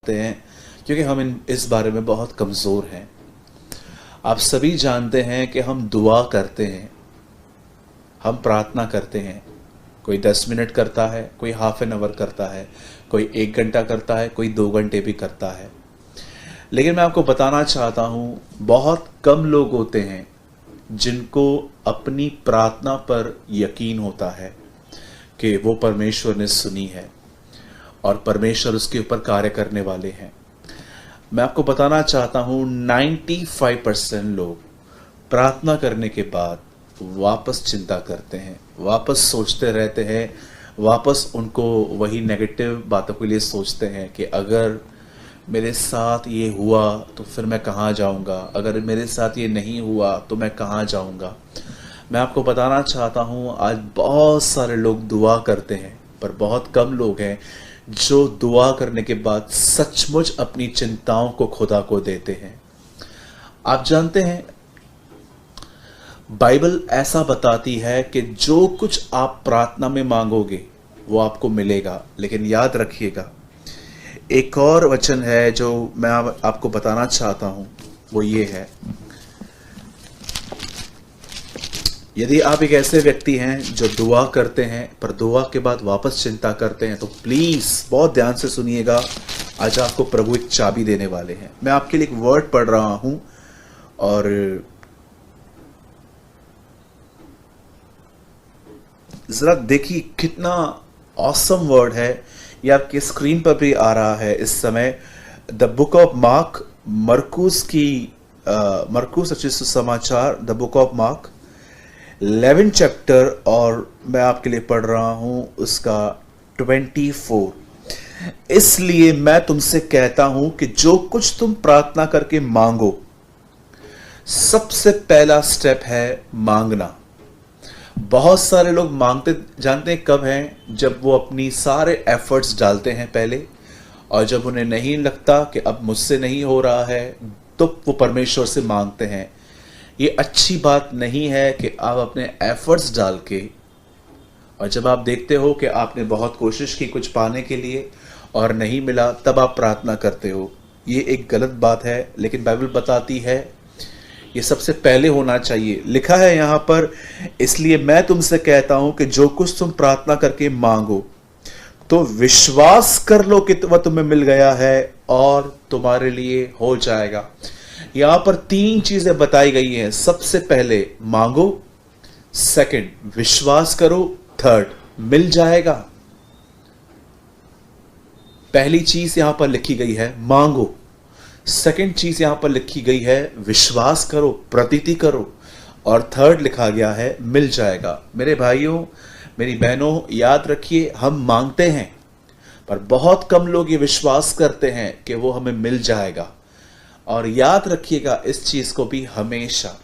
सकते हैं, क्योंकि हम इस बारे में बहुत कमज़ोर हैं। आप सभी जानते हैं कि हम दुआ करते हैं, हम प्रार्थना करते हैं। कोई 10 मिनट करता है, कोई हाफ एन आवर करता है, कोई 1 घंटा करता है, कोई 2 घंटे भी करता है। लेकिन मैं आपको बताना चाहता हूँ, बहुत कम लोग होते हैं जिनको अपनी प्रार्थना पर यकीन होता है कि वो परमेश्वर ने सुनी है और परमेश्वर उसके ऊपर कार्य करने वाले हैं। मैं आपको बताना चाहता हूँ 95% लोग प्रार्थना करने के बाद वापस चिंता करते हैं, वापस सोचते रहते हैं, वापस उनको वही नेगेटिव बातों के लिए सोचते हैं कि अगर मेरे साथ ये हुआ तो फिर मैं कहाँ जाऊँगा, अगर मेरे साथ ये नहीं हुआ तो मैं कहाँ जाऊँगा। मैं आपको बताना चाहता हूँ, आज बहुत सारे लोग दुआ करते हैं पर बहुत कम लोग हैं जो दुआ करने के बाद सचमुच अपनी चिंताओं को खुदा को देते हैं। आप जानते हैं, बाइबल ऐसा बताती है कि जो कुछ आप प्रार्थना में मांगोगे वो आपको मिलेगा। लेकिन याद रखिएगा, एक और वचन है जो मैं आपको बताना चाहता हूं, वो ये है, यदि आप एक ऐसे व्यक्ति हैं जो दुआ करते हैं पर दुआ के बाद वापस चिंता करते हैं, तो प्लीज बहुत ध्यान से सुनिएगा। आज आपको प्रभु एक चाबी देने वाले हैं। मैं आपके लिए एक वर्ड पढ़ रहा हूं और जरा देखिए कितना ऑसम वर्ड है। ये आपके स्क्रीन पर भी आ रहा है इस समय। द बुक ऑफ मार्क, मरकुस रचित सुसमाचार, the book of mark 11 chapter, और मैं आपके लिए पढ़ रहा हूं उसका 24। इसलिए मैं तुमसे कहता हूं कि जो कुछ तुम प्रार्थना करके मांगो, सबसे पहला स्टेप है मांगना। बहुत सारे लोग मांगते जानते हैं कब हैं? जब वो अपनी सारे एफर्ट्स डालते हैं पहले, और जब उन्हें नहीं लगता कि अब मुझसे नहीं हो रहा है तो वो परमेश्वर से मांगते हैं। ये अच्छी बात नहीं है कि आप अपने एफर्ट्स डाल के, और जब आप देखते हो कि आपने बहुत कोशिश की कुछ पाने के लिए और नहीं मिला, तब आप प्रार्थना करते हो। ये एक गलत बात है। लेकिन बाइबल बताती है ये सबसे पहले होना चाहिए। लिखा है यहां पर, इसलिए मैं तुमसे कहता हूं कि जो कुछ तुम प्रार्थना करके मांगो तो विश्वास कर लो कि वह तुम्हें मिल गया है और तुम्हारे लिए हो जाएगा। यहां पर 3 चीजें बताई गई हैं। सबसे पहले मांगो, सेकंड विश्वास करो, थर्ड मिल जाएगा। पहली चीज यहां पर लिखी गई है मांगो, सेकंड चीज यहां पर लिखी गई है विश्वास करो, प्रतीति करो, और थर्ड लिखा गया है मिल जाएगा। मेरे भाइयों, मेरी बहनों, याद रखिए, हम मांगते हैं पर बहुत कम लोग ये विश्वास करते हैं कि वो हमें मिल जाएगा। और याद रखिएगा इस चीज को भी हमेशा,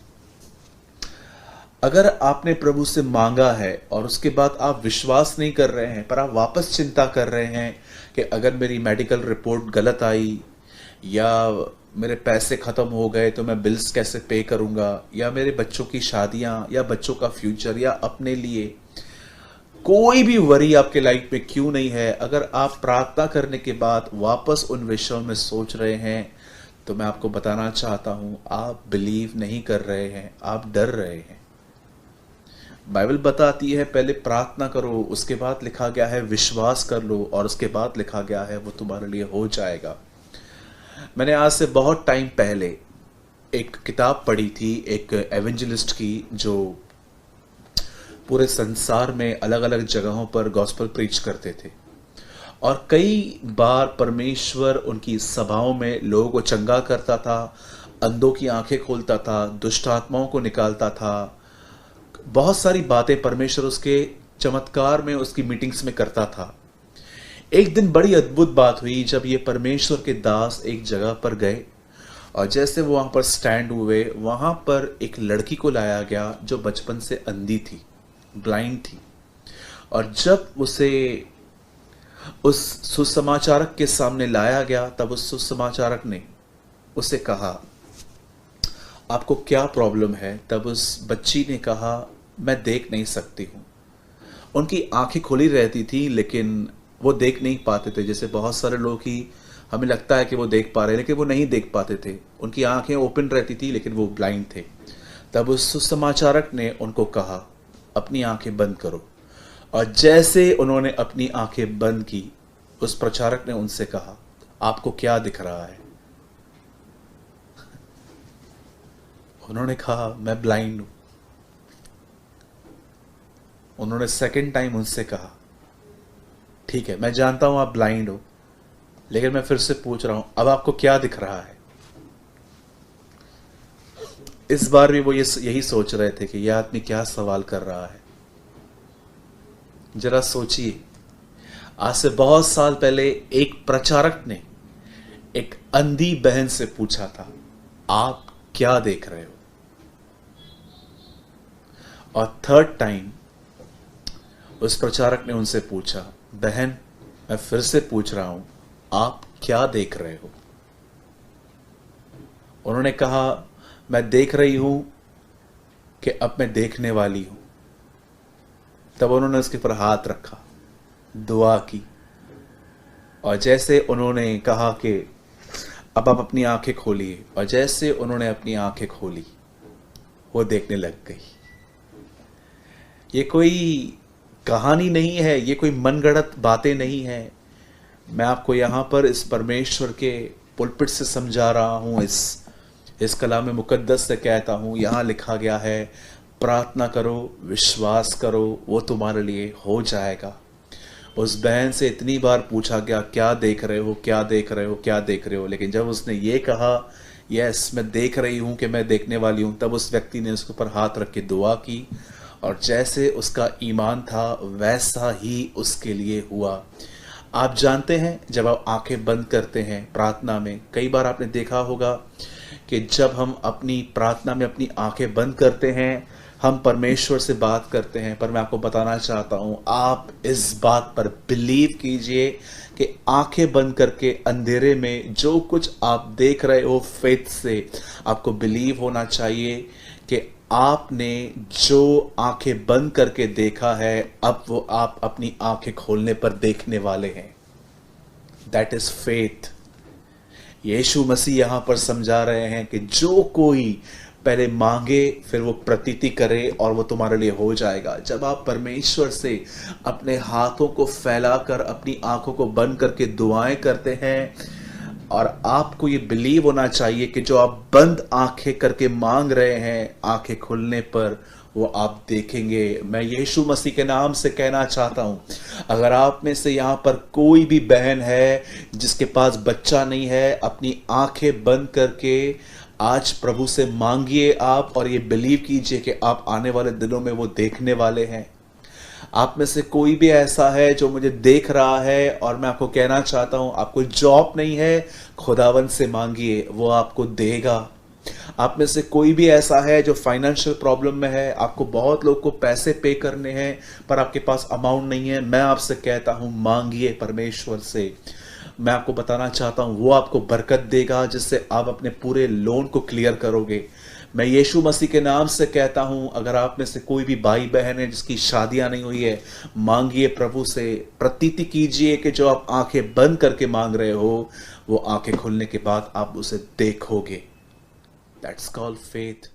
अगर आपने प्रभु से मांगा है और उसके बाद आप विश्वास नहीं कर रहे हैं पर आप वापस चिंता कर रहे हैं कि अगर मेरी मेडिकल रिपोर्ट गलत आई, या मेरे पैसे खत्म हो गए तो मैं बिल्स कैसे पे करूंगा, या मेरे बच्चों की शादियां, या बच्चों का फ्यूचर, या अपने लिए कोई भी वरी आपके लाइफ में क्यों नहीं है, अगर आप प्रार्थना करने के बाद वापस उन विषयों में सोच रहे हैं, तो मैं आपको बताना चाहता हूं, आप बिलीव नहीं कर रहे हैं, आप डर रहे हैं। बाइबल बताती है पहले प्रार्थना करो, उसके बाद लिखा गया है विश्वास कर लो, और उसके बाद लिखा गया है वो तुम्हारे लिए हो जाएगा। मैंने आज से बहुत टाइम पहले एक किताब पढ़ी थी, एक एवेंजलिस्ट की, जो पूरे संसार में अलग अलग जगहों पर गॉस्पेल प्रीच करते थे, और कई बार परमेश्वर उनकी सभाओं में लोगों को चंगा करता था, अंधों की आंखें खोलता था, दुष्ट आत्माओं को निकालता था। बहुत सारी बातें परमेश्वर उसके चमत्कार में, उसकी मीटिंग्स में करता था। एक दिन बड़ी अद्भुत बात हुई जब ये परमेश्वर के दास एक जगह पर गए, और जैसे वो वहां पर स्टैंड हुए, वहां पर एक लड़की को लाया गया जो बचपन से अंधी थी, ब्लाइंड थी। और जब उसे उस सुसमाचारक के सामने लाया गया, तब उस सुसमाचारक ने उसे कहा, आपको क्या प्रॉब्लम है? तब उस बच्ची ने कहा, मैं देख नहीं सकती हूं। उनकी आंखें खुली रहती थी लेकिन वो देख नहीं पाते थे। जैसे बहुत सारे लोग की हमें लगता है कि वो देख पा रहे हैं, लेकिन वो नहीं देख पाते थे। उनकी आंखें ओपन रहती थी, लेकिन वो ब्लाइंड थे। तब उस सुसमाचारक ने उनको कहा, अपनी आंखें बंद करो। और जैसे उन्होंने अपनी आंखें बंद की, उस प्रचारक ने उनसे कहा, आपको क्या दिख रहा है? उन्होंने कहा, मैं ब्लाइंड हूं। उन्होंने सेकंड टाइम उनसे कहा, ठीक है, मैं जानता हूं आप ब्लाइंड हो, लेकिन मैं फिर से पूछ रहा हूं, अब आपको क्या दिख रहा है? इस बार भी वो यही सोच रहे थे कि यह आदमी क्या सवाल कर रहा है। जरा सोचिए, आज से बहुत साल पहले एक प्रचारक ने एक अंधी बहन से पूछा था, आप क्या देख रहे हो? और थर्ड टाइम उस प्रचारक ने उनसे पूछा, बहन, मैं फिर से पूछ रहा हूं, आप क्या देख रहे हो? उन्होंने कहा, मैं देख रही हूं कि अब मैं देखने वाली हूं। तब उन्होंने उसके ऊपर हाथ रखा, दुआ की, और जैसे उन्होंने कहा कि अब आप अपनी आंखें खोलिए, और जैसे उन्होंने अपनी आंखें खोली, वो देखने लग गई। ये कोई कहानी नहीं है, ये कोई मनगढ़ंत बातें नहीं है। मैं आपको यहां पर इस परमेश्वर के पुलपिट से समझा रहा हूं, इस कलाम मुकद्दस से कहता हूं। यहां लिखा गया है, प्रार्थना करो, विश्वास करो, वो तुम्हारे लिए हो जाएगा। उस बहन से इतनी बार पूछा गया, क्या देख रहे हो, क्या देख रहे हो, क्या देख रहे हो? लेकिन जब उसने ये कहा, यस मैं देख रही हूं कि मैं देखने वाली हूं, तब उस व्यक्ति ने उसके ऊपर हाथ रख के दुआ की, और जैसे उसका ईमान था वैसा ही उसके लिए हुआ। आप जानते हैं, जब आप आंखें बंद करते हैं प्रार्थना में, कई बार आपने देखा होगा कि जब हम अपनी प्रार्थना में अपनी आंखें बंद करते हैं, हम परमेश्वर से बात करते हैं। पर मैं आपको बताना चाहता हूं, आप इस बात पर बिलीव कीजिए कि आंखें बंद करके अंधेरे में जो कुछ आप देख रहे हो, फेथ से आपको बिलीव होना चाहिए कि आपने जो आंखें बंद करके देखा है, अब वो आप अपनी आंखें खोलने पर देखने वाले हैं। That is faith. Yeshu Masih यहां पर समझा रहे हैं कि जो कोई पहले मांगे, फिर वो प्रतीति करे, और वो तुम्हारे लिए हो जाएगा। जब आप परमेश्वर से अपने हाथों को फैलाकर अपनी आंखों को बंद करके दुआएं करते हैं, और आपको ये बिलीव होना चाहिए कि जो आप बंद आंखें करके मांग रहे हैं, आंखें खुलने पर वो आप देखेंगे। मैं यीशु मसीह के नाम से कहना चाहता हूं, अगर आप में से यहां पर कोई भी बहन है जिसके पास बच्चा नहीं है, अपनी आंखें बंद करके आज प्रभु से मांगिए आप, और ये बिलीव कीजिए कि आप आने वाले दिनों में वो देखने वाले हैं। आप में से कोई भी ऐसा है जो मुझे देख रहा है, और मैं आपको कहना चाहता हूं, आपको जॉब नहीं है, खुदावन से मांगिए, वो आपको देगा। आप में से कोई भी ऐसा है जो फाइनेंशियल प्रॉब्लम में है, आपको बहुत लोग को पैसे पे करने हैं पर आपके पास अमाउंट नहीं है, मैं आपसे कहता हूं, मांगिए परमेश्वर से। मैं आपको बताना चाहता हूं, वो आपको बरकत देगा, जिससे आप अपने पूरे लोन को क्लियर करोगे। मैं यीशु मसीह के नाम से कहता हूं, अगर आप में से कोई भी भाई बहन है जिसकी शादियां नहीं हुई है, मांगिए प्रभु से, प्रतीति कीजिए कि जो आप आंखें बंद करके मांग रहे हो, वो आंखें खुलने के बाद आप उसे देखोगे। That's called faith.